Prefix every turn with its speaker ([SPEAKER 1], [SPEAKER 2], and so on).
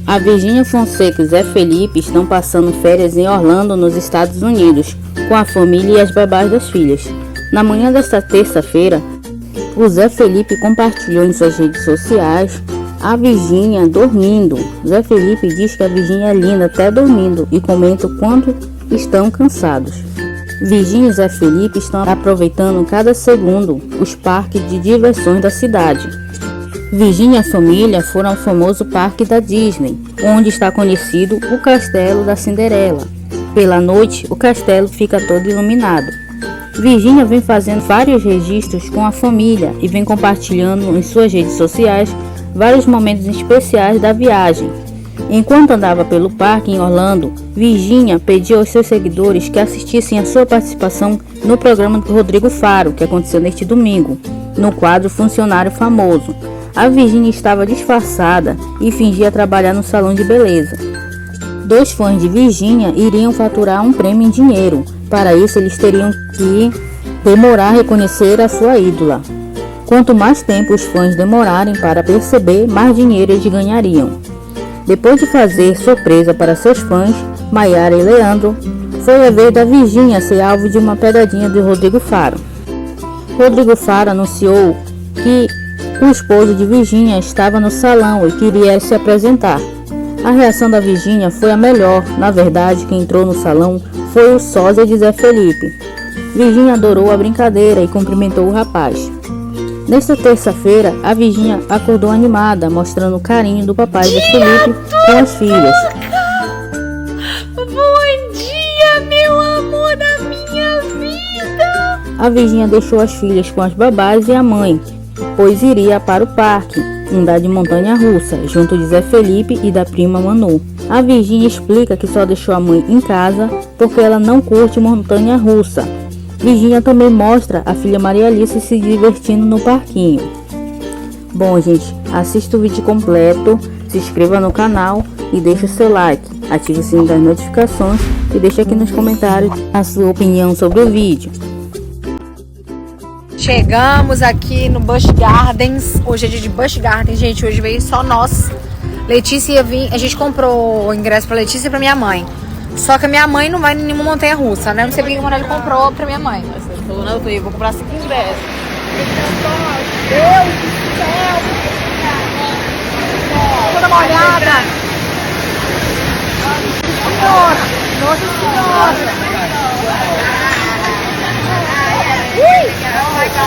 [SPEAKER 1] A Virgínia Fonseca e Zé Felipe estão passando férias em Orlando, nos Estados Unidos, com a família e as babás das filhas. Na manhã desta terça-feira, o Zé Felipe compartilhou em suas redes sociais a Virgínia dormindo. Zé Felipe diz que a Virgínia é linda até dormindo e comenta o quanto estão cansados. Virgínia e Zé Felipe estão aproveitando cada segundo os parques de diversões da cidade. Virgínia e a família foram ao famoso parque da Disney, onde está conhecido o Castelo da Cinderela. Pela noite, o castelo fica todo iluminado. Virgínia vem fazendo vários registros com a família e vem compartilhando em suas redes sociais vários momentos especiais da viagem. Enquanto andava pelo parque em Orlando, Virgínia pediu aos seus seguidores que assistissem a sua participação no programa do Rodrigo Faro, que aconteceu neste domingo, no quadro Funcionário Famoso. A Virgínia estava disfarçada e fingia trabalhar no salão de beleza. 2 fãs de Virgínia iriam faturar um prêmio em dinheiro. Para isso, eles teriam que demorar a reconhecer a sua ídola. Quanto mais tempo os fãs demorarem para perceber, mais dinheiro eles ganhariam. Depois de fazer surpresa para seus fãs, Maiara e Leandro, foi a vez da Virgínia ser alvo de uma pegadinha de Rodrigo Faro. Rodrigo Faro anunciou que o esposo de Virgínia estava no salão e queria se apresentar. A reação da Virgínia foi a melhor. Na verdade, quem entrou no salão foi o sósia de Zé Felipe. Virgínia adorou a brincadeira e cumprimentou o rapaz. Nesta terça-feira, a Virgínia acordou animada, mostrando o carinho do papai Zé Felipe com as filhas.
[SPEAKER 2] Bom dia, meu amor da minha vida!
[SPEAKER 1] A Virgínia deixou as filhas com as babás e a mãe, pois iria para o parque andar de montanha-russa, junto de Zé Felipe e da prima Manu. A Virgínia explica que só deixou a mãe em casa porque ela não curte montanha-russa. Virgínia também mostra a filha Maria Alice se divertindo no parquinho. Bom, gente, assista o vídeo completo, se inscreva no canal e deixe o seu like. Ative o sininho das notificações e deixe aqui nos comentários a sua opinião sobre o vídeo.
[SPEAKER 2] Chegamos aqui no Busch Gardens. Hoje é dia de Busch Gardens, gente. Hoje veio só nós. Letícia ia vir. A gente comprou o ingresso pra Letícia e pra minha mãe. Só que a minha mãe não vai em nenhuma montanha russa, né? Não sei porque ele comprou pra minha mãe. Você falou, não, eu vou comprar 5 ingressos. Deus do céu! Vou dar uma olhada. Senhora! Nossa Senhora! Oh my God!